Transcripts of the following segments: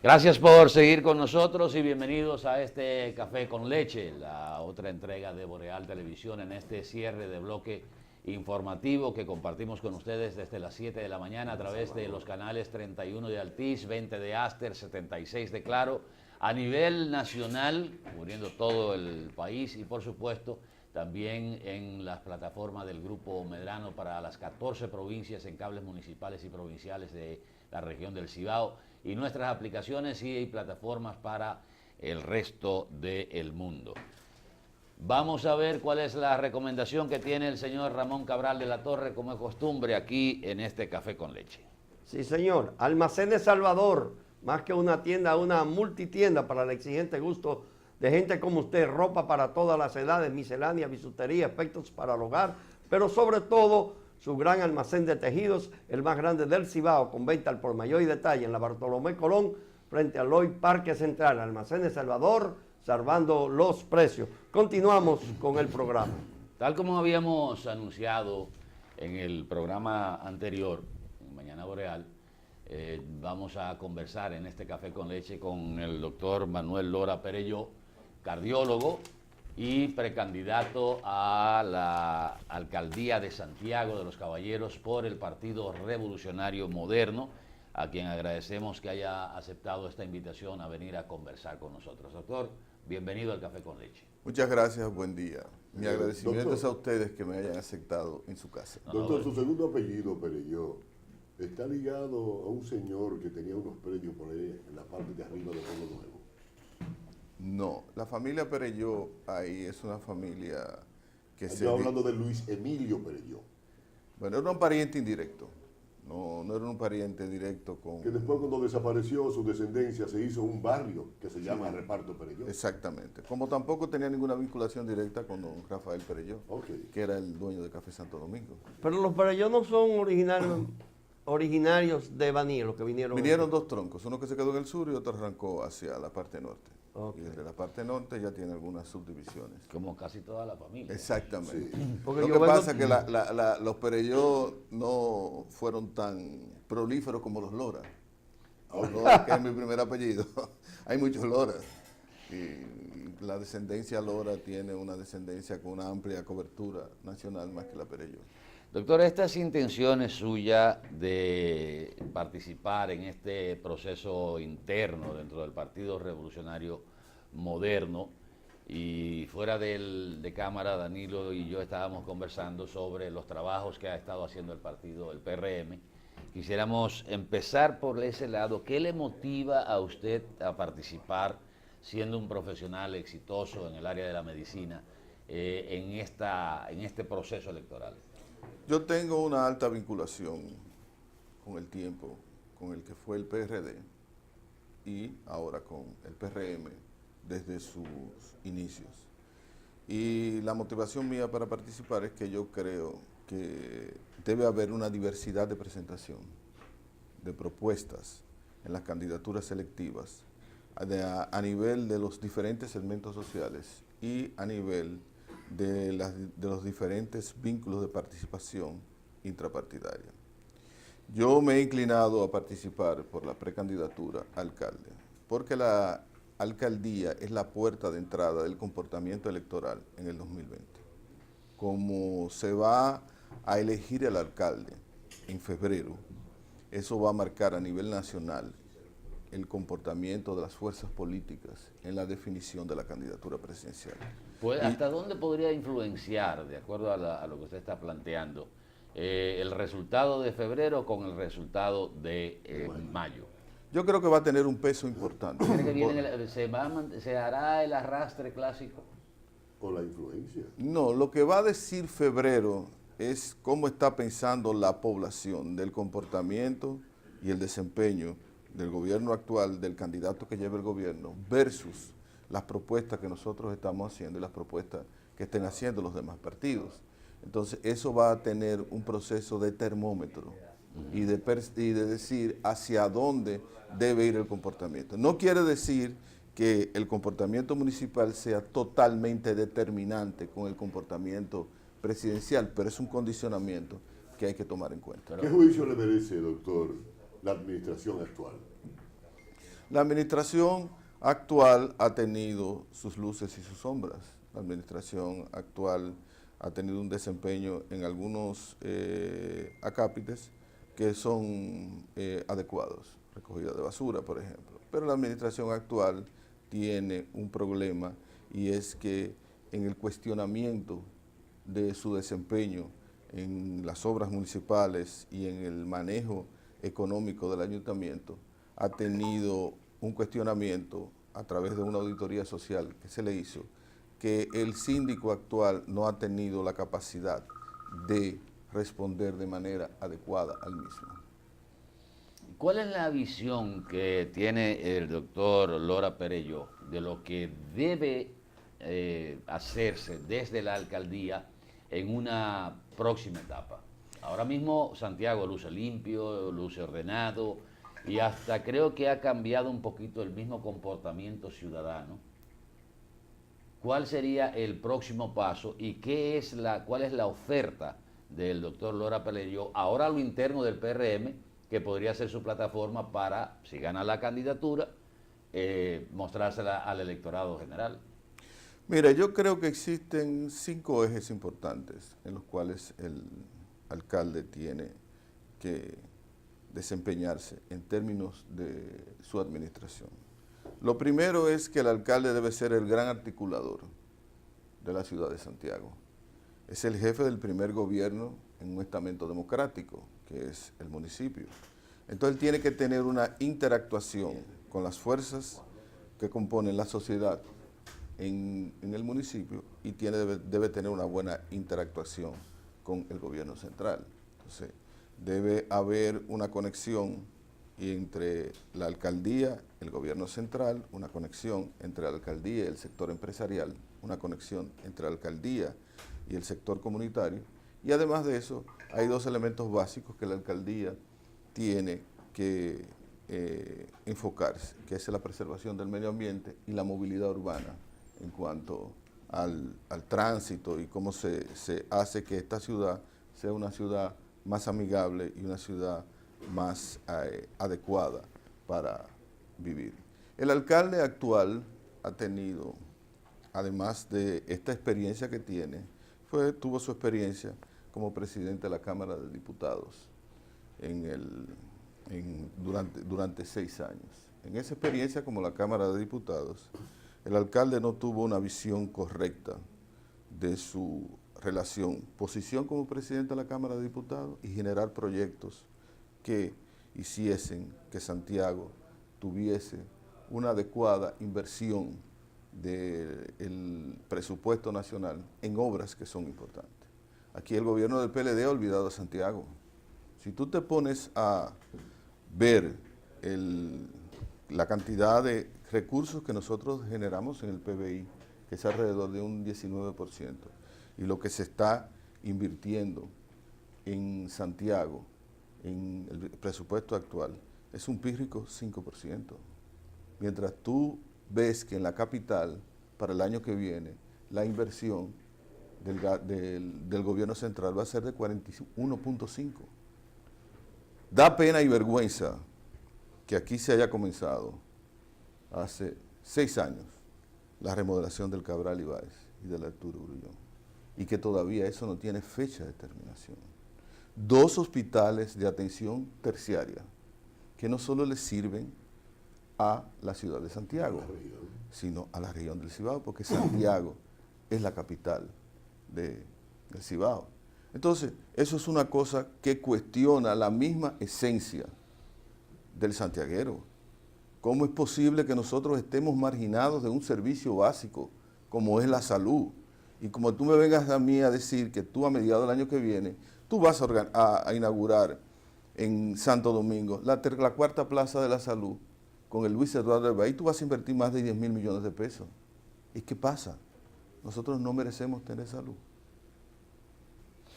Gracias por seguir con nosotros y bienvenidos a este Café con Leche, la otra entrega de Boreal Televisión en este cierre de bloque informativo que compartimos con ustedes desde las 7 de la mañana a través de los canales 31 de Altiz, 20 de Aster, 76 de Claro, a nivel nacional, cubriendo todo el país y por supuesto también en las plataformas del Grupo Medrano para las 14 provincias en cables municipales y provinciales de la región del Cibao y nuestras aplicaciones y plataformas para el resto del mundo. Vamos a ver cuál es la recomendación que tiene el señor Ramón Cabral de la Torre, como es costumbre, aquí en este Café con Leche. Sí, señor. Almacenes Salvador, más que una tienda, una multitienda para el exigente gusto de gente como usted. Ropa para todas las edades, miscelánea, bisutería, efectos para el hogar, pero sobre todo su gran almacén de tejidos, el más grande del Cibao, con venta al por mayor y detalle en la Bartolomé Colón, frente al Lloyd Parque Central. Almacenes Salvador, salvando los precios. Continuamos con el programa. Tal como habíamos anunciado en el programa anterior, en Mañana Boreal, vamos a conversar en este Café con Leche con el doctor Manuel Lora Perelló, cardiólogo y precandidato a la alcaldía de Santiago de los Caballeros por el Partido Revolucionario Moderno, a quien agradecemos que haya aceptado esta invitación a venir a conversar con nosotros. Doctor, bienvenido al Café con Leche. Muchas gracias, buen día. Mi agradecimiento es a ustedes que me hayan aceptado en su casa. Doctor, su segundo apellido, Perelló, está ligado a un señor que tenía unos premios por ahí en la parte de arriba de Pueblo Nuevo. No, la familia Perelló ahí es una familia que Estoy hablando de Luis Emilio Perelló. Bueno, era un pariente indirecto. No era un pariente directo con... Que después cuando desapareció su descendencia se hizo un barrio que se llama Reparto Perelló. Exactamente. Como tampoco tenía ninguna vinculación directa con don Rafael Perelló, que era el dueño de Café Santo Domingo. Pero los Perelló no son originarios de Baní, los que vinieron. Vinieron dos troncos, uno que se quedó en el sur y otro arrancó hacia la parte norte. Y desde la parte norte ya tiene algunas subdivisiones. Como casi toda la familia. Exactamente. Sí. Lo que pasa es que los Perelló no fueron tan prolíferos como los Lora. Los Lora, que es mi primer apellido. Hay muchos Lora. Y la descendencia Lora tiene una descendencia con una amplia cobertura nacional más que la Perelló. Doctor, estas intenciones suyas de participar en este proceso interno dentro del Partido Revolucionario Moderno y fuera de cámara, Danilo y yo estábamos conversando sobre los trabajos que ha estado haciendo el partido, el PRM. Quisiéramos empezar por ese lado. ¿Qué le motiva a usted a participar, siendo un profesional exitoso en el área de la medicina, en este proceso electoral? Yo tengo una alta vinculación con el tiempo, con el que fue el PRD y ahora con el PRM desde sus inicios. Y la motivación mía para participar es que yo creo que debe haber una diversidad de presentación, de propuestas en las candidaturas selectivas a nivel de los diferentes segmentos sociales y a nivel de los diferentes vínculos de participación intrapartidaria. Yo me he inclinado a participar por la precandidatura a alcalde, porque la alcaldía es la puerta de entrada del comportamiento electoral en el 2020. Como se va a elegir el alcalde en febrero, eso va a marcar a nivel nacional el comportamiento de las fuerzas políticas en la definición de la candidatura presidencial. Pues, ¿hasta dónde podría influenciar, de acuerdo a lo que usted está planteando, el resultado de febrero con el resultado de mayo? Yo creo que va a tener un peso importante. ¿Se hará el arrastre clásico? ¿Con la influencia? No, lo que va a decir febrero es cómo está pensando la población del comportamiento y el desempeño del gobierno actual, del candidato que lleva el gobierno, versus las propuestas que nosotros estamos haciendo y las propuestas que estén haciendo los demás partidos. Entonces, eso va a tener un proceso de termómetro y de decir hacia dónde debe ir el comportamiento. No quiere decir que el comportamiento municipal sea totalmente determinante con el comportamiento presidencial, pero es un condicionamiento que hay que tomar en cuenta. ¿Qué juicio le merece, doctor, la administración actual? La administración actual ha tenido sus luces y sus sombras. La administración actual ha tenido un desempeño en algunos acápites que son adecuados, recogida de basura, por ejemplo. Pero la administración actual tiene un problema, y es que en el cuestionamiento de su desempeño en las obras municipales y en el manejo económico del ayuntamiento, ha tenido un cuestionamiento a través de una auditoría social que se le hizo, que el síndico actual no ha tenido la capacidad de responder de manera adecuada al mismo. ¿Cuál es la visión que tiene el doctor Lora Perelló de lo que debe hacerse desde la alcaldía en una próxima etapa? Ahora mismo Santiago luce limpio, luce ordenado, y hasta creo que ha cambiado un poquito el mismo comportamiento ciudadano. ¿Cuál sería el próximo paso y cuál es la oferta del doctor Lora Perelló ahora a lo interno del PRM, que podría ser su plataforma para, si gana la candidatura, mostrársela al electorado general? Mira, yo creo que existen 5 ejes importantes en los cuales el alcalde tiene que desempeñarse en términos de su administración. Lo primero es que el alcalde debe ser el gran articulador de la ciudad de Santiago. Es el jefe del primer gobierno en un estamento democrático, que es el municipio. Entonces él tiene que tener una interactuación con las fuerzas que componen la sociedad en el municipio, y debe tener una buena interactuación con el gobierno central. Entonces debe haber una conexión entre la alcaldía, el gobierno central, una conexión entre la alcaldía y el sector empresarial, una conexión entre la alcaldía y el sector comunitario, y además de eso hay 2 elementos básicos que la alcaldía tiene que enfocarse, que es la preservación del medio ambiente y la movilidad urbana en cuanto al tránsito y cómo se hace que esta ciudad sea una ciudad más amigable y una ciudad más adecuada para vivir. El alcalde actual ha tenido, además de esta experiencia que tiene, tuvo su experiencia como presidente de la Cámara de Diputados durante 6 años. En esa experiencia como la Cámara de Diputados, el alcalde no tuvo una visión correcta de su posición como presidente de la Cámara de Diputados y generar proyectos que hiciesen que Santiago tuviese una adecuada inversión del presupuesto nacional en obras que son importantes. Aquí el gobierno del PLD ha olvidado a Santiago. Si tú te pones a ver la cantidad de recursos que nosotros generamos en el PBI, que es alrededor de un 19%, y lo que se está invirtiendo en Santiago, en el presupuesto actual, es un pírrico 5%. Mientras tú ves que en la capital, para el año que viene, la inversión del gobierno central va a ser de 41.5%. Da pena y vergüenza que aquí se haya comenzado hace 6 años la remodelación del Cabral Ibáez y del Arturo Grullón, y que todavía eso no tiene fecha de terminación. 2 hospitales de atención terciaria que no solo le sirven a la ciudad de Santiago, sino a la región del Cibao, porque Santiago es la capital del Cibao. Entonces, eso es una cosa que cuestiona la misma esencia del santiaguero. ¿Cómo es posible que nosotros estemos marginados de un servicio básico como es la salud? Y como tú me vengas a mí a decir que tú a mediados del año que viene, tú vas a inaugurar en Santo Domingo la 4ª plaza de la salud con el Luis Eduardo Hervey, tú vas a invertir más de 10.000 millones de pesos. ¿Y qué pasa? Nosotros no merecemos tener salud.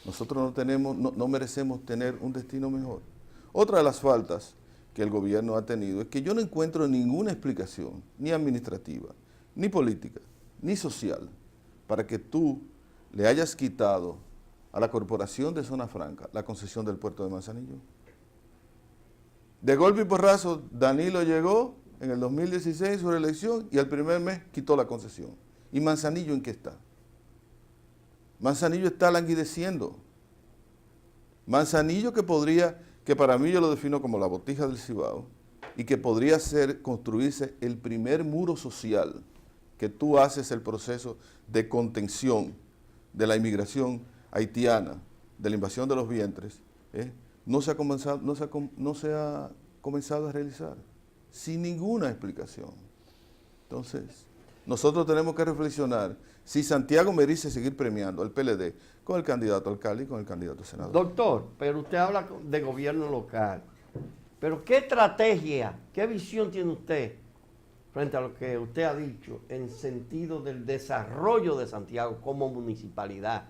Nosotros no merecemos tener un destino mejor. Otra de las faltas que el gobierno ha tenido es que yo no encuentro ninguna explicación, ni administrativa, ni política, ni social, para que tú le hayas quitado a la Corporación de Zona Franca la concesión del puerto de Manzanillo. De golpe y porrazo, Danilo llegó en el 2016 su reelección y al primer mes quitó la concesión. ¿Y Manzanillo en qué está? Manzanillo está languideciendo. Manzanillo que para mí yo lo defino como la botija del Cibao, y que podría construirse el primer muro social que tú haces el proceso de contención de la inmigración haitiana, de la invasión de los vientres, no se ha comenzado a realizar sin ninguna explicación. Entonces, nosotros tenemos que reflexionar si Santiago merece seguir premiando al PLD con el candidato a alcalde y con el candidato a senador. Doctor, pero usted habla de gobierno local. Pero ¿qué estrategia, qué visión tiene usted frente a lo que usted ha dicho en sentido del desarrollo de Santiago como municipalidad?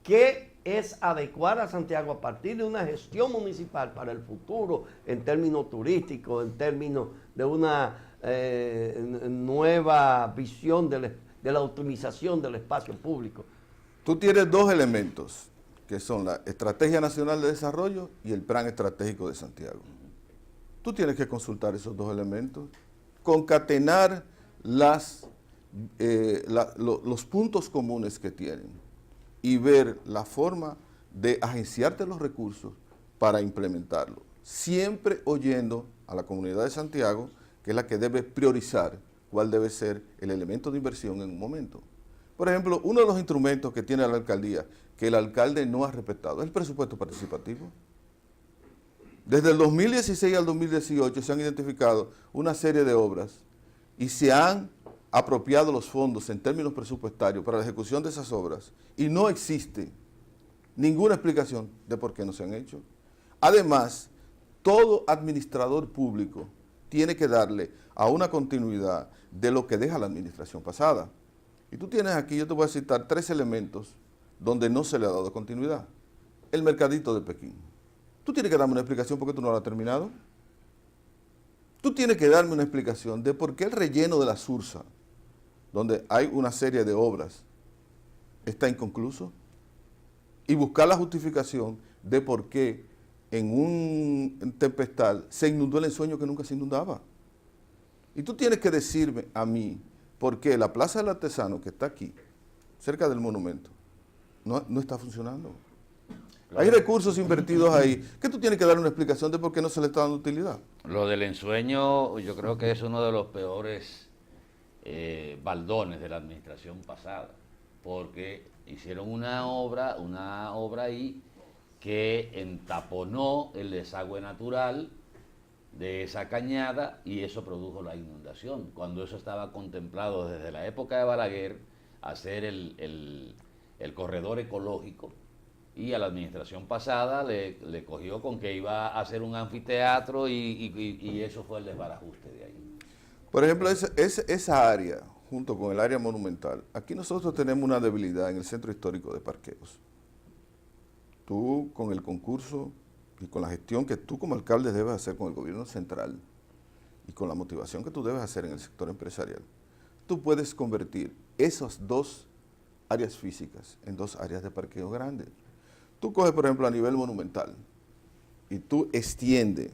¿Qué es adecuar a Santiago a partir de una gestión municipal para el futuro en términos turísticos, en términos de una nueva visión de la optimización del espacio público? Tú tienes dos elementos, que son la Estrategia Nacional de Desarrollo y el Plan Estratégico de Santiago. Tú tienes que consultar esos dos elementos, concatenar los puntos comunes que tienen y ver la forma de agenciarte los recursos para implementarlo. Siempre oyendo a la comunidad de Santiago, que es la que debe priorizar cuál debe ser el elemento de inversión en un momento. Por ejemplo, uno de los instrumentos que tiene la alcaldía, que el alcalde no ha respetado, es el presupuesto participativo. Desde el 2016 al 2018 se han identificado una serie de obras y se han apropiado los fondos en términos presupuestarios para la ejecución de esas obras y no existe ninguna explicación de por qué no se han hecho. Además, todo administrador público tiene que darle a una continuidad de lo que deja la administración pasada. Y tú tienes aquí, yo te voy a citar 3 elementos donde no se le ha dado continuidad. El mercadito de Pekín. Tú tienes que darme una explicación por qué tú no lo has terminado. Tú tienes que darme una explicación de por qué el relleno de la Sursa, donde hay una serie de obras, está inconcluso. Y buscar la justificación de por qué en un tempestad se inundó el ensueño que nunca se inundaba. Y tú tienes que decirme a mí por qué la Plaza del Artesano, que está aquí, cerca del monumento, no está funcionando. Hay recursos invertidos ahí, que tú tienes que dar una explicación de por qué no se le está dando utilidad. Lo del ensueño, yo creo que es uno de los peores baldones de la administración pasada, porque hicieron una obra ahí que entaponó el desagüe natural de esa cañada y eso produjo la inundación, cuando eso estaba contemplado desde la época de Balaguer, hacer el corredor ecológico. Y a la administración pasada le cogió con que iba a hacer un anfiteatro y eso fue el desbarajuste de ahí. Por ejemplo, esa área, junto con el área monumental, aquí nosotros tenemos una debilidad en el centro histórico de parqueos. Tú, con el concurso y con la gestión que tú como alcalde debes hacer con el gobierno central y con la motivación que tú debes hacer en el sector empresarial, tú puedes convertir esas 2 áreas físicas en 2 áreas de parqueo grandes. Tú coges, por ejemplo, a nivel monumental y tú extiendes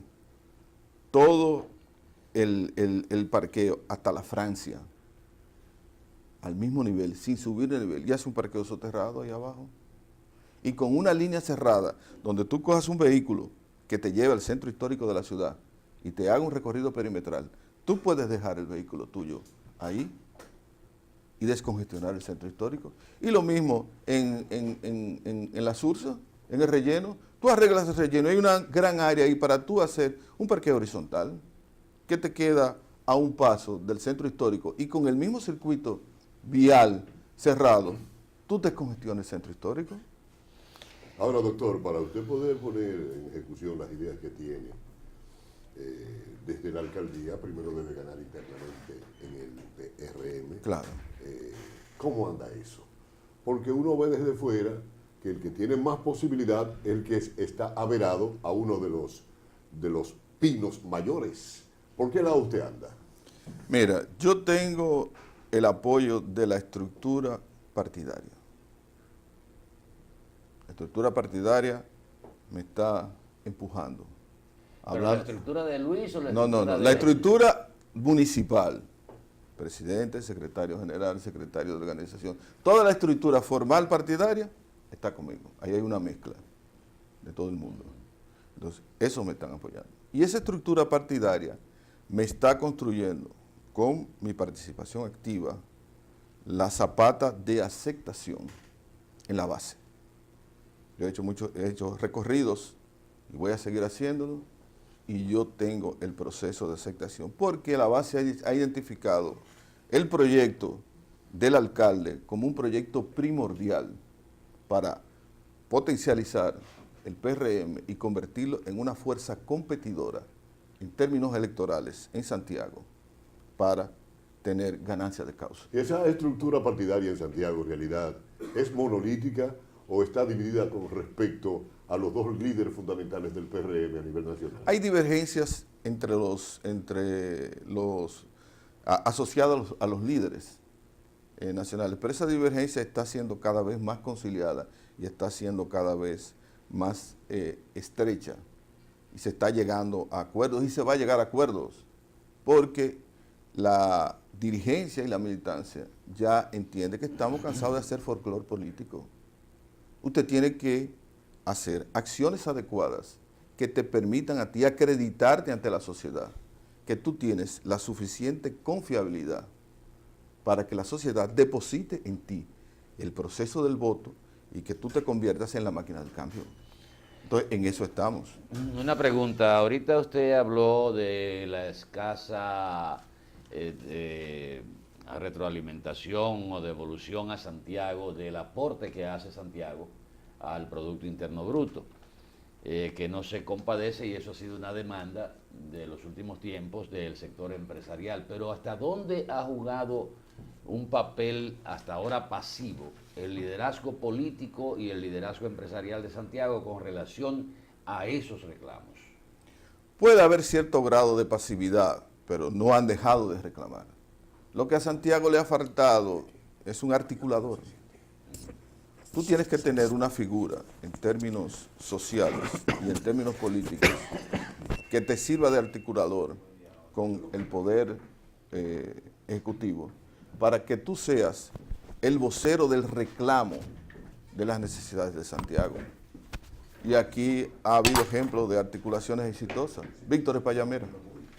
todo el parqueo hasta la Francia al mismo nivel, sin subir el nivel, y haces un parqueo soterrado ahí abajo. Y con una línea cerrada, donde tú cojas un vehículo que te lleve al centro histórico de la ciudad y te haga un recorrido perimetral, tú puedes dejar el vehículo tuyo ahí y descongestionar el centro histórico. Y lo mismo en la Sursa, en el relleno. Tú arreglas el relleno, hay una gran área ahí para tú hacer un parqueo horizontal que te queda a un paso del centro histórico y con el mismo circuito vial cerrado, tú descongestionas el centro histórico. Ahora, doctor, para usted poder poner en ejecución las ideas que tiene, desde la alcaldía, primero debe ganar internamente en el PRM. Claro. ¿Cómo anda eso? Porque uno ve desde fuera que el que tiene más posibilidad es el que está averado a uno de los pinos mayores. ¿Por qué lado usted anda? Mira, yo tengo el apoyo de la estructura partidaria. La estructura partidaria me está empujando. ¿Pero la estructura de Luis o la No, estructura no, de la estructura municipal, presidente, secretario general, secretario de organización, toda la estructura formal partidaria está conmigo. Ahí hay una mezcla de todo el mundo. Entonces, eso me están apoyando. Y esa estructura partidaria me está construyendo, con mi participación activa, la zapata de aceptación en la base. Yo he hecho recorridos y voy a seguir haciéndolo, y yo tengo el proceso de aceptación, porque la base ha identificado el proyecto del alcalde como un proyecto primordial para potencializar el PRM y convertirlo en una fuerza competidora en términos electorales en Santiago para tener ganancia de causa. ¿Esa estructura partidaria en Santiago en realidad es monolítica o está dividida con respecto a los dos líderes fundamentales del PRM a nivel nacional? Hay divergencias entre los asociados a los líderes nacionales, pero esa divergencia está siendo cada vez más conciliada y está siendo cada vez más estrecha, y se está llegando a acuerdos y se va a llegar a acuerdos, porque la dirigencia y la militancia ya entiende que estamos cansados de hacer folclore político. Usted tiene que hacer acciones adecuadas que te permitan a ti acreditarte ante la sociedad, que tú tienes la suficiente confiabilidad para que la sociedad deposite en ti el proceso del voto y que tú te conviertas en la máquina del cambio. Entonces, en eso estamos. Una pregunta, ahorita usted habló de la escasa retroalimentación o devolución a Santiago del aporte que hace Santiago al Producto Interno Bruto, que no se compadece, y eso ha sido una demanda de los últimos tiempos del sector empresarial. Pero ¿hasta dónde ha jugado un papel hasta ahora pasivo el liderazgo político y el liderazgo empresarial de Santiago con relación a esos reclamos? Puede haber cierto grado de pasividad, pero no han dejado de reclamar. Lo que a Santiago le ha faltado es un articulador. Tú tienes que tener una figura en términos sociales y en términos políticos que te sirva de articulador con el poder ejecutivo, para que tú seas el vocero del reclamo de las necesidades de Santiago. Y aquí ha habido ejemplos de articulaciones exitosas. Víctor Espallamera,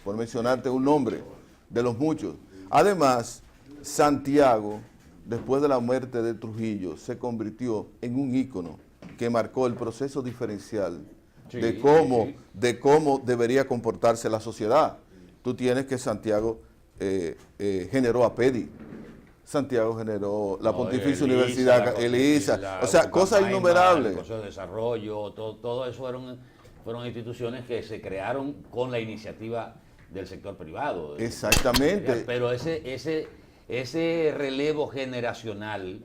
por mencionarte un nombre de los muchos. Además, Santiago, después de la muerte de Trujillo, se convirtió en un ícono que marcó el proceso diferencial de cómo debería comportarse la sociedad. Tú tienes que Santiago generó a PEDI, Santiago generó la Pontificia Universidad Elisa, o sea, cosas innumerables. El Consejo de Desarrollo, todo eso fueron instituciones que se crearon con la iniciativa del sector privado. Exactamente. Pero ese relevo generacional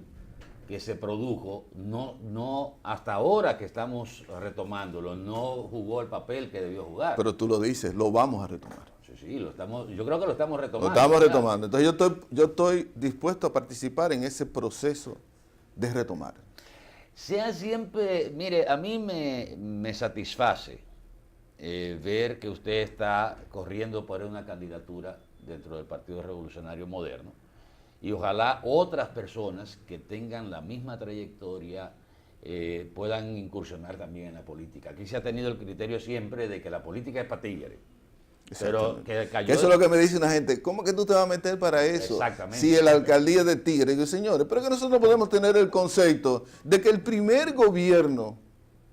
que se produjo, no hasta ahora que estamos retomándolo, no jugó el papel que debió jugar. Pero tú lo dices, lo vamos a retomar. Sí, yo creo que lo estamos retomando. Lo estamos retomando. Entonces yo estoy dispuesto a participar en ese proceso de retomar. Sea siempre, mire, a mí me satisface ver que usted está corriendo por una candidatura dentro del Partido Revolucionario Moderno, y ojalá otras personas que tengan la misma trayectoria puedan incursionar también en la política. Aquí se ha tenido el criterio siempre de que la política es para tigres. Pero que cayó. Eso es lo que me dice una gente. ¿Cómo que tú te vas a meter para eso? Exactamente. Si la alcaldía es de Tigre. Y yo, señores, pero que nosotros podemos tener el concepto de que el primer gobierno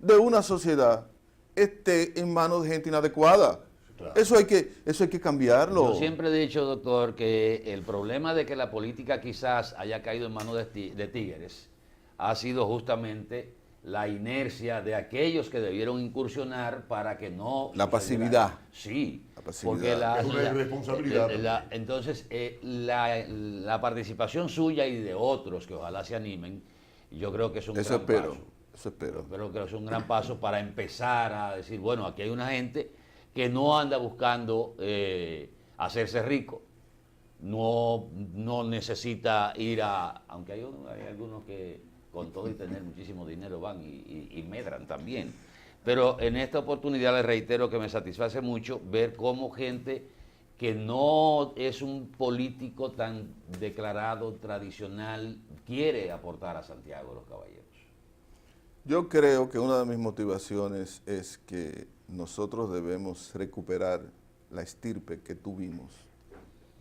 de una sociedad esté en manos de gente inadecuada. Claro. Eso hay que cambiarlo. Yo siempre he dicho, doctor, que el problema de que la política quizás haya caído en manos de tigres ha sido justamente la inercia de aquellos que debieron incursionar para que no... La pasividad. Sí, la pasividad. porque es una irresponsabilidad. Entonces, la participación suya y de otros que ojalá se animen, yo creo que es un gran paso. Eso espero. Creo que es un gran paso para empezar a decir, bueno, aquí hay una gente que no anda buscando hacerse rico, no necesita ir aunque hay algunos que con todo y tener muchísimo dinero van y medran también. Pero en esta oportunidad les reitero que me satisface mucho ver cómo gente que no es un político tan declarado, tradicional, quiere aportar a Santiago de los Caballeros? Yo creo que una de mis motivaciones es que nosotros debemos recuperar la estirpe que tuvimos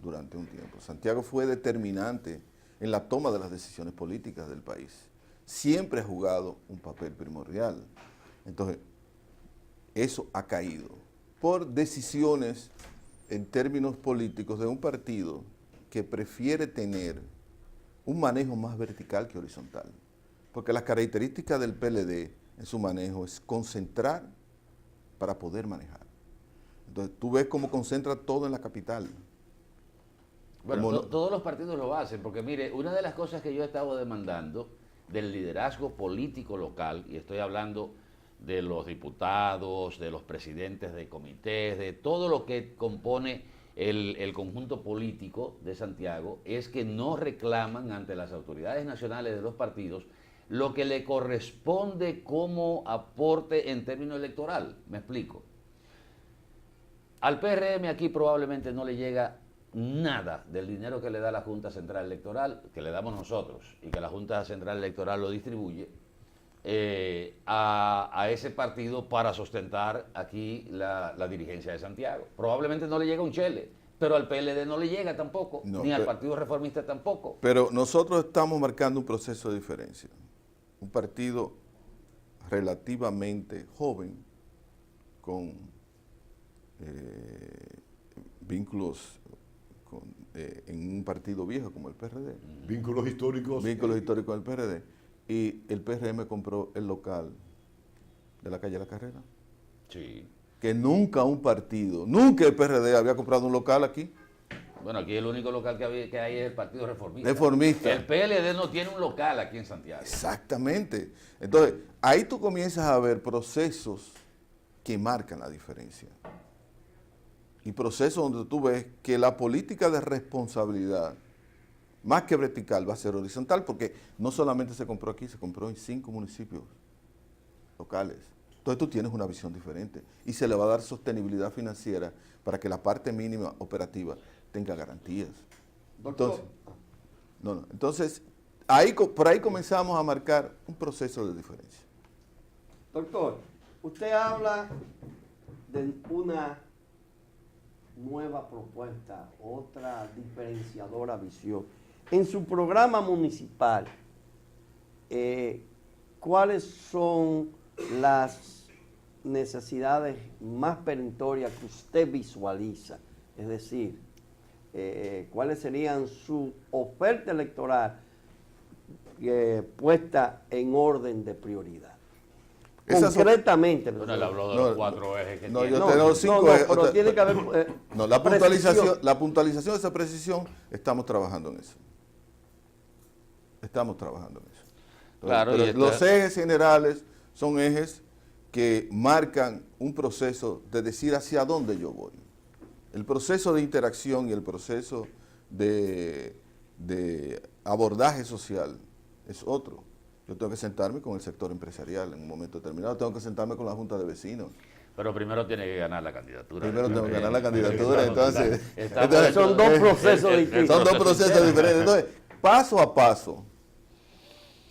durante un tiempo. Santiago fue determinante en la toma de las decisiones políticas del país. Siempre ha jugado un papel primordial. Entonces, eso ha caído por decisiones en términos políticos de un partido que prefiere tener un manejo más vertical que horizontal. Porque las características del PLD en su manejo es concentrar para poder manejar. Entonces, tú ves cómo concentra todo en la capital. Bueno, todos los partidos lo hacen, porque mire, una de las cosas que yo he estado demandando del liderazgo político local, y estoy hablando de los diputados, de los presidentes de comités, de todo lo que compone el conjunto político de Santiago, es que no reclaman ante las autoridades nacionales de los partidos lo que le corresponde como aporte en términos electoral. Me explico. Al PRM aquí probablemente no le llega nada del dinero que le da la Junta Central Electoral, que le damos nosotros, y que la Junta Central Electoral lo distribuye, a ese partido para sustentar aquí la dirigencia de Santiago. Probablemente no le llega un chele, pero al PLD no le llega tampoco, ni al Partido Reformista tampoco. Pero nosotros estamos marcando un proceso de diferencia. Un partido relativamente joven, con vínculos en un partido viejo como el PRD. Vínculos históricos. Vínculos históricos del PRD. Y el PRM compró el local de la calle La Carrera. Sí. Que nunca un partido, nunca el PRD había comprado un local aquí. Bueno, aquí el único local que hay es el Partido Reformista. Reformista. El PLD no tiene un local aquí en Santiago. Exactamente. Entonces, ahí tú comienzas a ver procesos que marcan la diferencia. Y procesos donde tú ves que la política de responsabilidad, más que vertical, va a ser horizontal, porque no solamente se compró aquí, se compró en 5 municipios locales. Entonces tú tienes una visión diferente y se le va a dar sostenibilidad financiera para que la parte mínima operativa tenga garantías. Entonces, por ahí comenzamos a marcar un proceso de diferencia. Doctor, usted habla de una nueva propuesta, otra diferenciadora visión. En su programa municipal, ¿cuáles son las necesidades más perentorias que usted visualiza? Es decir, ¿cuáles serían su oferta electoral puesta en orden de prioridad? Concretamente. Bueno, él habló de los 4 ejes que tiene. Yo tengo 5 ejes. Pero tiene que haber la puntualización de esa precisión, estamos trabajando en eso. Estamos trabajando en eso. Claro, pero los ejes generales son ejes que marcan un proceso de decir hacia dónde yo voy. El proceso de interacción y el proceso de abordaje social es otro. Yo tengo que sentarme con el sector empresarial en un momento determinado, tengo que sentarme con la Junta de Vecinos. Pero primero tiene que ganar la candidatura. Primero tengo que ganar la candidatura, entonces son dos procesos distintos. Son dos procesos diferentes. Entonces, paso a paso,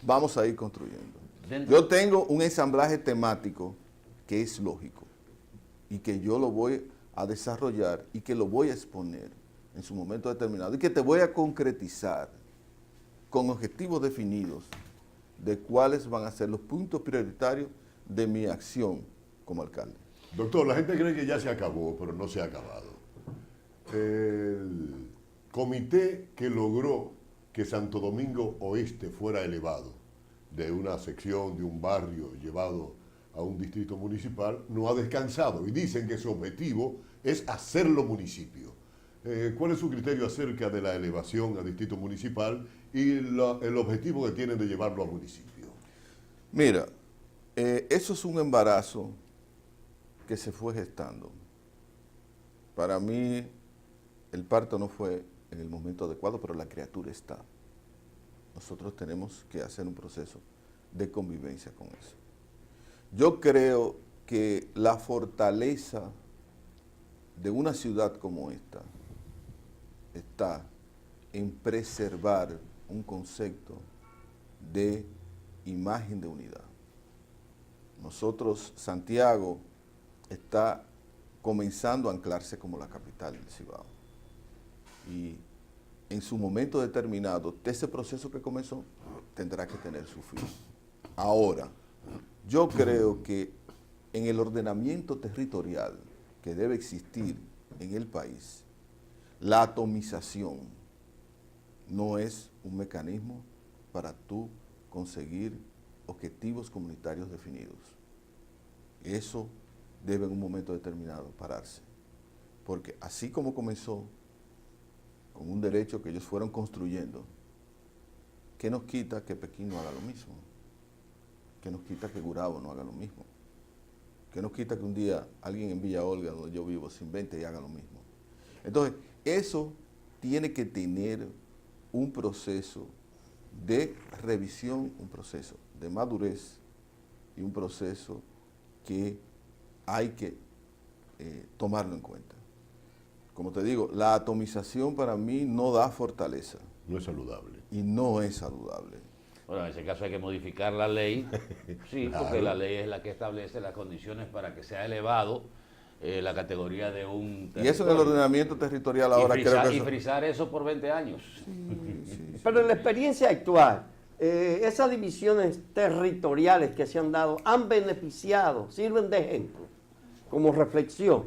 vamos a ir construyendo. Yo tengo un ensamblaje temático que es lógico y que yo lo voy a desarrollar y que lo voy a exponer en su momento determinado y que te voy a concretizar con objetivos definidos de cuáles van a ser los puntos prioritarios de mi acción como alcalde. Doctor, la gente cree que ya se acabó, pero no se ha acabado. El comité que logró que Santo Domingo Oeste fuera elevado de una sección, de un barrio, llevado a un distrito municipal, no ha descansado y dicen que su objetivo es hacerlo municipio. ¿Cuál es su criterio acerca de la elevación a distrito municipal y el objetivo que tienen de llevarlo a municipio? Mira, eso es un embarazo que se fue gestando. Para mí, el parto no fue en el momento adecuado, pero la criatura está. Nosotros tenemos que hacer un proceso de convivencia con eso. Yo creo que la fortaleza de una ciudad como esta está en preservar un concepto de imagen de unidad. Nosotros, Santiago está comenzando a anclarse como la capital del Cibao. Y en su momento determinado, ese proceso que comenzó tendrá que tener su fin. Ahora, yo creo que en el ordenamiento territorial que debe existir en el país, la atomización no es un mecanismo para tú conseguir objetivos comunitarios definidos. Eso debe en un momento determinado pararse. Porque así como comenzó con un derecho que ellos fueron construyendo, ¿qué nos quita que Pekín no haga lo mismo? ¿Qué nos quita que Gurabo no haga lo mismo? ¿Qué nos quita que un día alguien en Villa Olga, donde yo vivo, se invente y haga lo mismo? Entonces, eso tiene que tener un proceso de revisión, un proceso de madurez y un proceso que hay que tomarlo en cuenta. Como te digo, la atomización para mí no da fortaleza. No es saludable. Y no es saludable. Bueno, en ese caso hay que modificar la ley, sí, Claro. porque la ley es la que establece las condiciones para que sea elevado la categoría de un Y eso en el ordenamiento territorial ahora y creo que eso... frisar eso por 20 años. Pero en la experiencia actual, esas divisiones territoriales que se han dado han beneficiado, sirven de ejemplo, como reflexión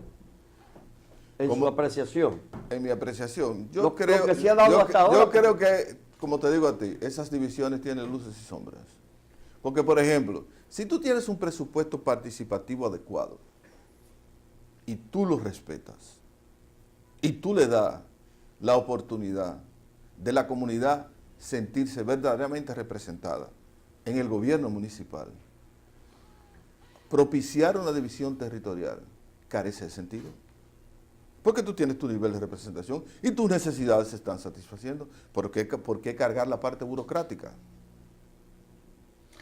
en su apreciación. En mi apreciación, yo Lo creo, que se ha dado hasta ahora, yo creo que, como te digo a ti, esas divisiones tienen luces y sombras. Porque, por ejemplo, si tú tienes un presupuesto participativo adecuado y tú lo respetas y tú le das la oportunidad de la comunidad sentirse verdaderamente representada en el gobierno municipal, propiciar una división territorial carece de sentido. Porque tú tienes tu nivel de representación y tus necesidades se están satisfaciendo. ¿Por qué cargar la parte burocrática?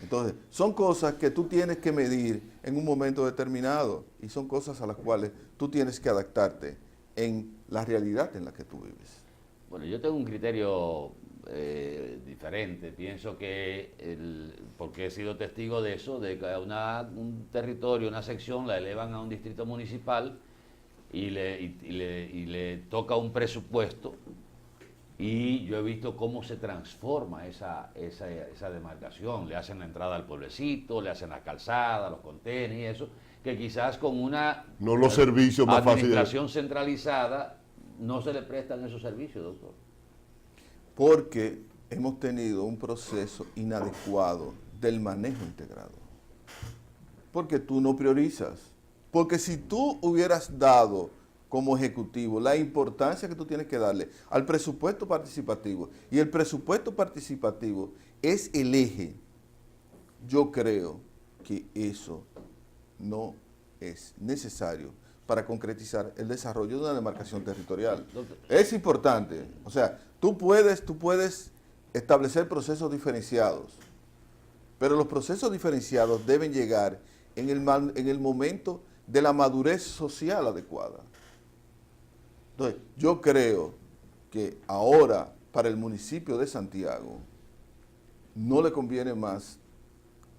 Entonces, son cosas que tú tienes que medir en un momento determinado y son cosas a las cuales tú tienes que adaptarte en la realidad en la que tú vives. Bueno, yo tengo un criterio diferente. Pienso que, porque he sido testigo de eso, de que un territorio, una sección, la elevan a un distrito municipal y le toca un presupuesto, y yo he visto cómo se transforma esa demarcación. Le hacen la entrada al pueblecito, le hacen la calzada, los contenes y eso, que quizás con una No los servicios más fáciles. administración centralizada no se le prestan esos servicios, doctor. Porque hemos tenido un proceso inadecuado del manejo integrado. Porque tú no priorizas. Porque si tú hubieras dado como ejecutivo la importancia que tú tienes que darle al presupuesto participativo, y el presupuesto participativo es el eje, yo creo que eso no es necesario para concretizar el desarrollo de una demarcación territorial. Es importante, o sea, tú puedes establecer procesos diferenciados, pero los procesos diferenciados deben llegar en el momento de la madurez social adecuada. Entonces, yo creo que ahora para el municipio de Santiago no le conviene más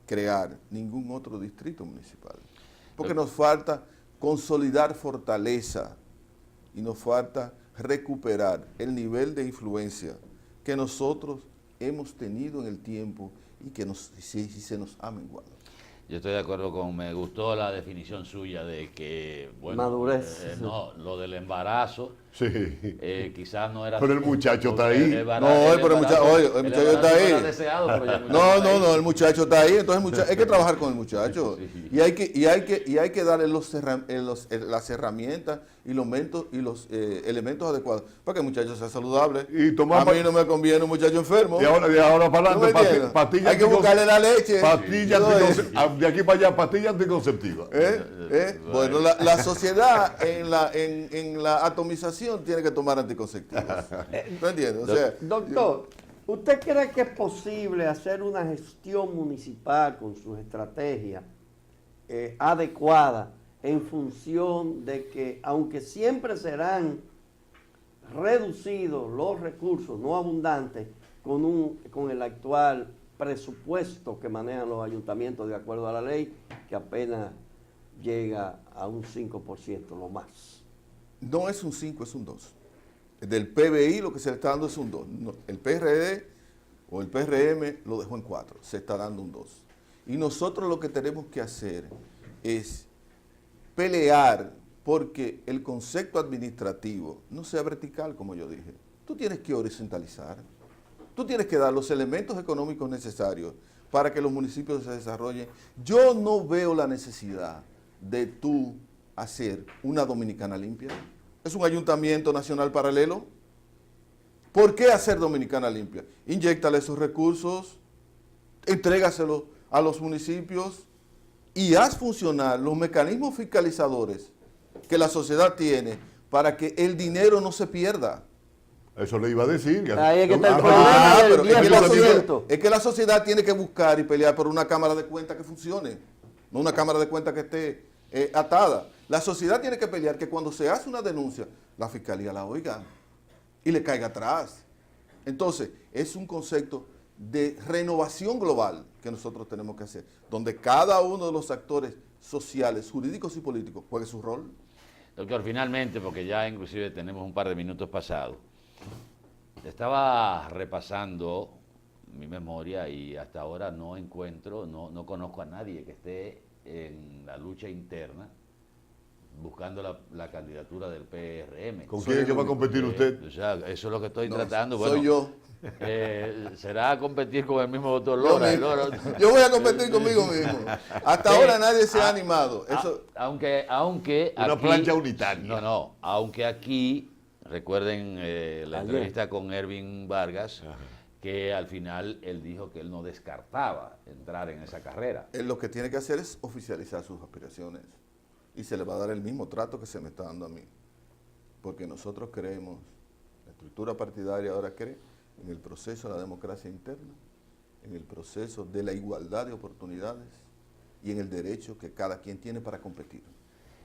crear ningún otro distrito municipal, porque nos falta consolidar fortaleza y nos falta recuperar el nivel de influencia que nosotros hemos tenido en el tiempo y que se nos ha menguado. Yo estoy de acuerdo me gustó la definición suya de que, bueno, madurez. No, lo del embarazo, Sí. Quizás no era... Pero el muchacho está ahí. El muchacho está ahí. No era deseado, pero ya el muchacho está ahí. No, el muchacho está ahí, entonces hay que trabajar con el muchacho. Sí. Y hay que darle las herramientas y los elementos adecuados para que el muchacho sea saludable. Y A tomamos- mí no me conviene un muchacho enfermo. De ahora para ¿Tú me adelante, entiendes? pastillas Hay que buscarle la leche. de aquí para allá, pastillas anticonceptivas. Bueno, la sociedad en la atomización tiene que tomar anticonceptivos. ¿No entiendes? O sea, Doctor, ¿usted cree que es posible hacer una gestión municipal con sus estrategias adecuadas en función de que, aunque siempre serán reducido los recursos no abundantes con el actual presupuesto que manejan los ayuntamientos de acuerdo a la ley, que apenas llega a un 5%, lo más. No es un 5, es un 2. Del PBI lo que se le está dando es un 2. No, el PRD o el PRM lo dejó en 4, se está dando un 2. Y nosotros lo que tenemos que hacer es pelear porque el concepto administrativo no sea vertical, como yo dije. Tú tienes que horizontalizar. Tú tienes que dar los elementos económicos necesarios para que los municipios se desarrollen. Yo no veo la necesidad de tú hacer una Dominicana limpia. ¿Es un ayuntamiento nacional paralelo? ¿Por qué hacer Dominicana limpia? Inyéctale esos recursos, entrégaselos a los municipios y haz funcionar los mecanismos fiscalizadores que la sociedad tiene para que el dinero no se pierda. Eso le iba a decir. Ahí es que está el Pero problema del 10%. es que la sociedad tiene que buscar y pelear por una cámara de cuentas que funcione, no una cámara de cuentas que esté atada. La sociedad tiene que pelear que cuando se hace una denuncia, la fiscalía la oiga y le caiga atrás. Entonces, es un concepto de renovación global que nosotros tenemos que hacer, donde cada uno de los actores sociales, jurídicos y políticos juegue su rol. Doctor, finalmente, porque ya inclusive tenemos un par de minutos pasados, estaba repasando mi memoria y hasta ahora no encuentro, no conozco a nadie que esté en la lucha interna buscando la candidatura del PRM. ¿Con quién es que va a competir usted? O sea, eso es lo que estoy No, tratando. soy yo. ¿Será competir con el mismo doctor Lora? Yo voy a competir conmigo mismo. Hasta ahora nadie se ha animado. Eso, Aunque Una aquí, plancha unitaria. No, aunque aquí, recuerden la entrevista con Ervin Vargas, que al final él dijo que él no descartaba entrar en esa carrera. él lo que tiene que hacer es oficializar sus aspiraciones y se le va a dar el mismo trato que se me está dando a mí. Porque nosotros creemos, la estructura partidaria ahora cree en el proceso de la democracia interna, en el proceso de la igualdad de oportunidades y en el derecho que cada quien tiene para competir,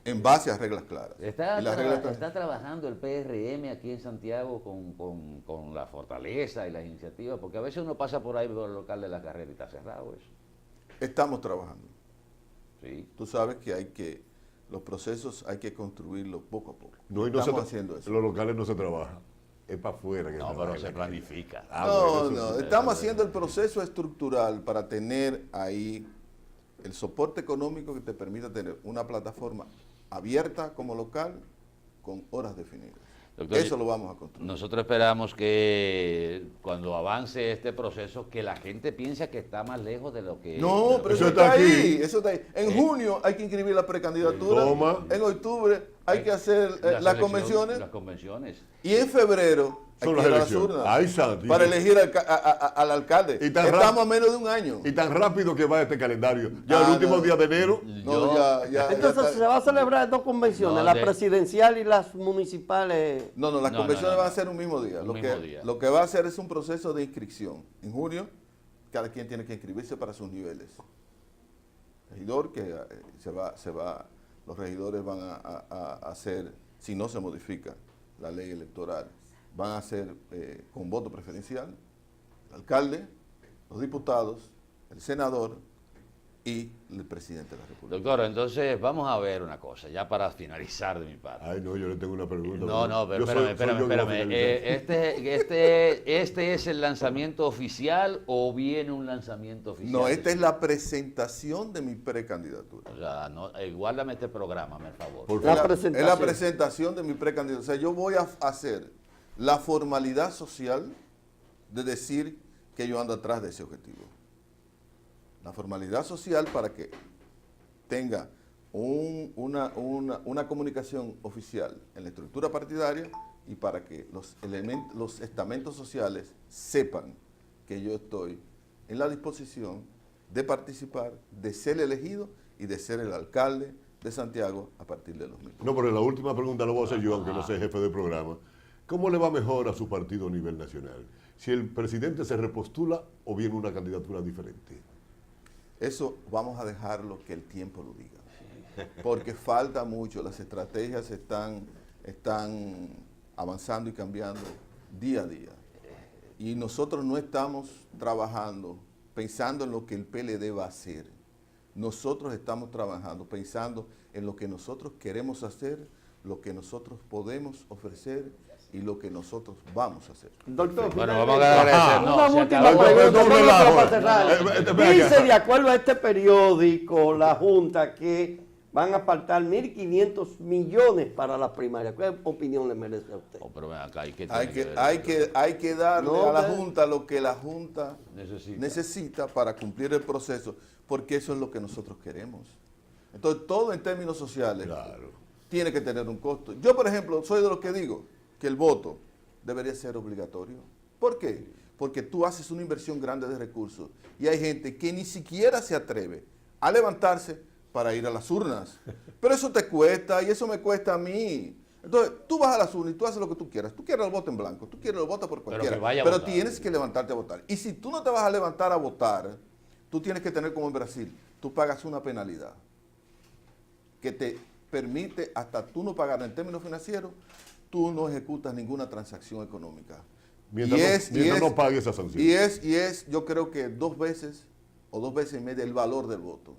en base a reglas claras. ¿Está, Y las reglas está trabajando el PRM aquí en Santiago con la fortaleza y las iniciativas? Porque a veces uno pasa por ahí por el local de la carrera y está cerrado eso. Estamos trabajando. Sí. Tú sabes que los procesos hay que construirlos poco a poco. No, y Estamos haciendo eso. En los locales no se trabaja. Es para afuera. No, pero se planifica. No, estamos haciendo el proceso estructural para tener ahí el soporte económico que te permita tener una plataforma abierta como local con horas definidas. Doctor, eso lo vamos a construir. Nosotros esperamos que cuando avance este proceso, que la gente piense que está más lejos de lo que... No, pero eso está ahí. Eso está ahí. En junio hay que inscribir la precandidatura. En octubre hay que hacer las convenciones. Las convenciones. Y en febrero hay Son que las ir a las elecciones. urnas Ay, Santi. para elegir al alcalde. Y tan Estamos a menos de un año. Y tan rápido que va este calendario. Ya el último día de enero. No, ya Entonces está. se va a celebrar dos convenciones, No, la presidencial y las municipales. No, las convenciones van a ser un mismo día. Día. Lo que va a hacer es un proceso de inscripción. En junio, cada quien tiene que inscribirse para sus niveles. Regidor que los regidores van a hacer, si no se modifica la ley electoral, van a ser con voto preferencial, el alcalde, los diputados, el senador y el presidente de la República. Doctor, entonces vamos a ver una cosa, ya para finalizar de mi parte. Ay, no, yo le tengo una pregunta. No, pero Yo soy yo espérame. que voy a finalizar. ¿Este es el lanzamiento oficial o viene un lanzamiento oficial? No, esta es la presentación de mi precandidatura. O sea, guárdame este programa, por favor. Por La favor. presentación. Es la presentación de mi precandidatura. O sea, yo voy a hacer la formalidad social de decir que yo ando atrás de ese objetivo. La formalidad social para que tenga una comunicación oficial en la estructura partidaria y para que los estamentos sociales sepan que yo estoy en la disposición de participar, de ser elegido y de ser el alcalde de Santiago a partir de los mismos. No, pero la última pregunta la voy a hacer yo, aunque no sea jefe del programa. ¿Cómo le va mejor a su partido a nivel nacional? Si el presidente se repostula o viene una candidatura diferente. Eso vamos a dejarlo que el tiempo lo diga. Porque falta mucho, las estrategias están avanzando y cambiando día a día. Y nosotros no estamos trabajando pensando en lo que el PLD va a hacer. Nosotros estamos trabajando pensando en lo que nosotros queremos hacer, lo que nosotros podemos ofrecer y lo que nosotros vamos a hacer. Doctor, Bueno, finalmente, vamos a agradecer. No, una se última acabó. pregunta, Doctor, solo para relajo. cerrar. Dice, de acuerdo a este periódico, la Junta, que van a faltar 1.500 millones para las primarias. ¿Qué opinión le merece a usted? Oh, pero ven acá, ¿y qué Hay tiene que, ver? hay que darle No, a la pero- Junta lo que la Junta Necesita. necesita para cumplir el proceso, porque eso es lo que nosotros queremos. Entonces, todo en términos sociales tiene que tener un costo. Yo, por ejemplo, soy de los que digo que el voto debería ser obligatorio. ¿Por qué? Porque tú haces una inversión grande de recursos y hay gente que ni siquiera se atreve a levantarse para ir a las urnas. Pero eso te cuesta y eso me cuesta a mí. Entonces, tú vas a las urnas y tú haces lo que tú quieras. Tú quieres el voto en blanco, tú quieres el voto por cualquiera. que vaya a Pero votar. tienes que levantarte a votar. Y si tú no te vas a levantar a votar, tú tienes que tener como en Brasil, tú pagas una penalidad que te permite, hasta tú no pagar en términos financieros, tú no ejecutas ninguna transacción económica. Mientras no pague esa sanción. Y es, yo creo que 2 veces o 2 veces y media el valor del voto.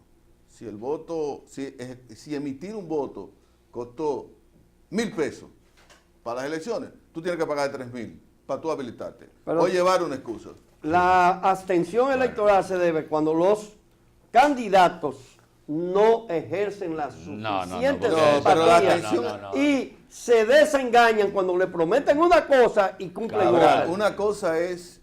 Si el voto, si emitir un voto costó 1.000 pesos para las elecciones, tú tienes que pagar 3.000 para tú habilitarte. Pero- o llevar una excusa. La abstención electoral se debe cuando los candidatos no ejercen la No, suficiente porque- No, pero la simpatía abstención- y se desengañan cuando le prometen una cosa y cumplen Cabral, otra. Una cosa es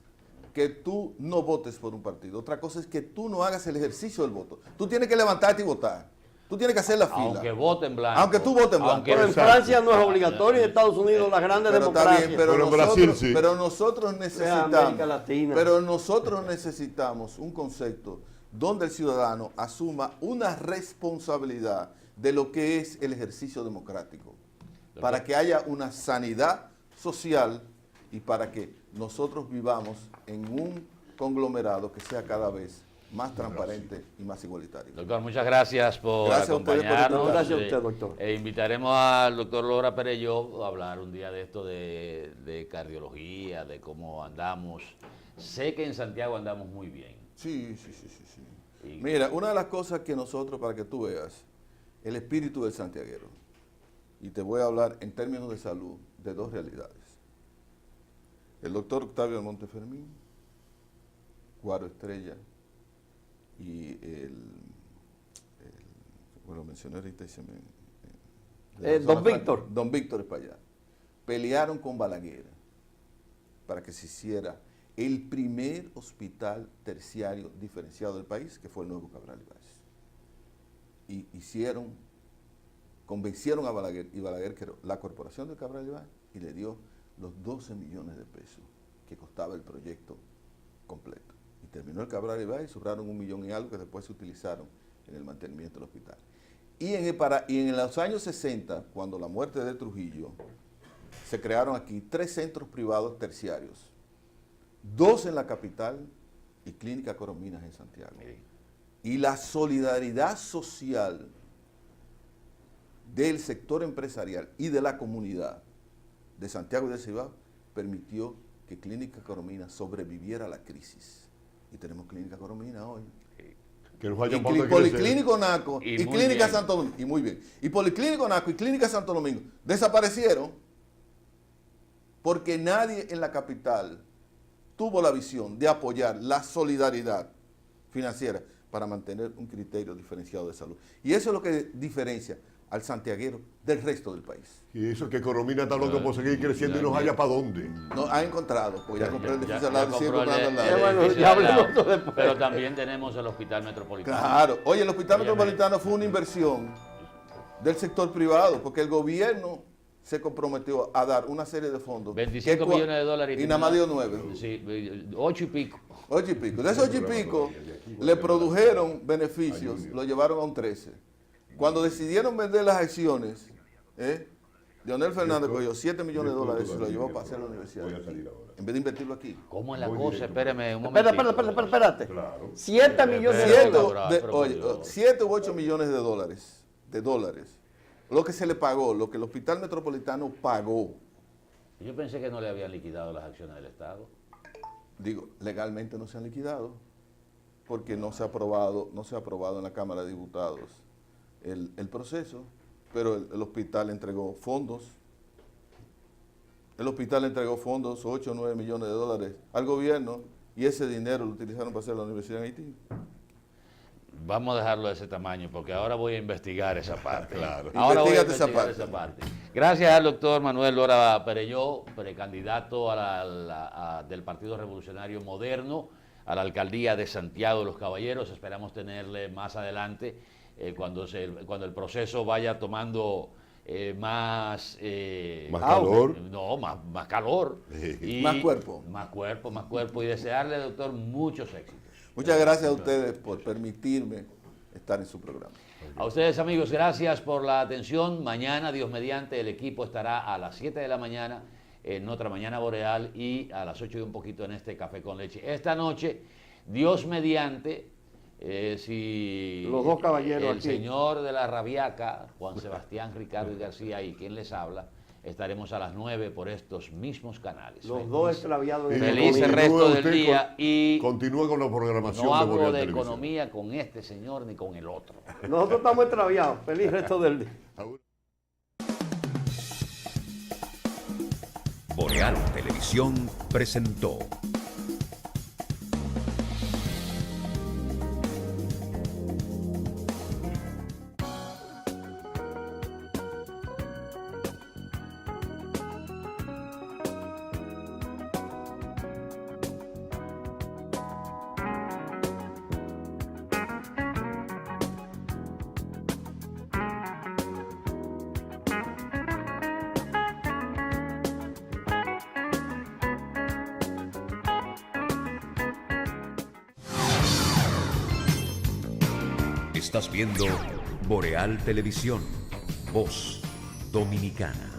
que tú no votes por un partido, otra cosa es que tú no hagas el ejercicio del voto. Tú tienes que levantarte y votar. Tú tienes que hacer la fila. Aunque vote en blanco. Aunque tú votes en blanco. Pero en Exacto. Francia no es obligatorio, en Estados Unidos las grandes Pero está democracias. bien, pero Pero en Brasil nosotros, sí. pero nosotros América necesitamos, Latina. pero nosotros necesitamos un concepto donde el ciudadano asuma una responsabilidad de lo que es el ejercicio democrático, para que haya una sanidad social y para que nosotros vivamos en un conglomerado que sea cada vez más transparente y más igualitario. Doctor, muchas gracias por Gracias a ustedes por acompañarnos. invitarme. Gracias a usted, doctor. Invitaremos al doctor Lora Perelló a hablar un día de esto de cardiología, de cómo andamos. Sé que en Santiago andamos muy bien. Sí. Y- Mira, una de las cosas que nosotros, para que tú veas, el espíritu del santiaguero, y te voy a hablar en términos de salud de 2 realidades. El doctor Octavio Montefermín, Cuaro Estrella, y bueno, mencioné ahorita y se me... de la Don zona franca, Víctor. Don Víctor Espaillat. Pelearon con Balaguer para que se hiciera el primer hospital terciario diferenciado del país, que fue el nuevo Cabral Ibáez. Y convencieron a Balaguer, y Balaguer creó la corporación de Cabral Ibáez y le dio los 12 millones de pesos que costaba el proyecto completo. Y terminó el Cabral Ibáez y sobraron 1 millón y algo que después se utilizaron en el mantenimiento del hospital. Y en los años 60, cuando la muerte de Trujillo, se crearon aquí 3 centros privados terciarios, 2 en la capital y Clínica Corominas en Santiago. Y la solidaridad social del sector empresarial y de la comunidad de Santiago y de Cibao permitió que Clínica Corominas sobreviviera a la crisis. Y tenemos Clínica Corominas hoy. Que nos Y vayan para donde quiere ser. Policlínico Naco Y y muy Clínica bien. Santo Domingo. Y muy bien. Y Policlínico Naco y Clínica Santo Domingo desaparecieron porque nadie en la capital tuvo la visión de apoyar la solidaridad financiera para mantener un criterio diferenciado de salud. Y eso es lo que diferencia al santiaguero del resto del país. Y eso que Coromina está loco por seguir creciendo y nos haya para dónde. No ha encontrado, porque ya compré el edificio al Ya lado y sigue compró el- comprando al el lado. bueno, edificio ya al lado. hablemos de eso después. Pero también tenemos el Hospital Metropolitano. Claro. Oye, el Hospital Óyeme. Metropolitano fue una inversión del sector privado, porque el gobierno se comprometió a dar una serie de fondos. 25 que millones de dólares. Y nada más dio 9. Sí, 8 y pico. 8 y pico. De esos 8 y pico le produjeron beneficios, lo llevaron a un 13. Cuando decidieron vender las acciones, Leonel Fernández cogió 7 millones de dólares y se lo llevó para hacer la universidad. Voy a salir ahora. En vez de invertirlo aquí. ¿Cómo es la Muy cosa? directo. Espérame un momento. Espérate. Claro. 7 millones de Siete- dólares. pero, Oye, Dios. 7 u 8 millones de dólares, lo que se le pagó, lo que el Hospital Metropolitano pagó Yo pensé que no le habían liquidado las acciones del Estado. Digo, legalmente no se han liquidado porque no se ha aprobado en la Cámara de Diputados el proceso, pero el hospital entregó fondos. El hospital entregó fondos, 8 o 9 millones de dólares al gobierno, y ese dinero lo utilizaron para hacer la universidad en Haití. Vamos a dejarlo de ese tamaño porque ahora voy a investigar esa parte. Claro. Ahora voy a Investígate investigar esa parte. Gracias al doctor Manuel Lora Perelló, precandidato del Partido Revolucionario Moderno a la alcaldía de Santiago de los Caballeros. Esperamos tenerle más adelante cuando el proceso vaya tomando más calor. No, más calor. Y Más cuerpo. Más cuerpo. Y desearle, doctor, muchos éxitos. Muchas gracias a ustedes por permitirme estar en su programa. A ustedes, amigos, gracias por la atención. Mañana, Dios mediante, el equipo estará a las 7 de la mañana en otra Mañana Boreal y a las 8 y un poquito en este Café con Leche. Esta noche, Dios mediante, si Los dos caballeros el aquí. señor de la Rabiaca, Juan Sebastián Ricardo y García, y quien les habla, estaremos a las 9 por estos mismos canales. Los dos extraviados en Feliz economía. resto del usted día y continúe con la programación no de hablo Boreal de Televisión. economía con este señor ni con el otro. Nosotros estamos extraviados. Feliz resto del día. Boreal Televisión presentó Estás viendo Boreal Televisión, voz dominicana.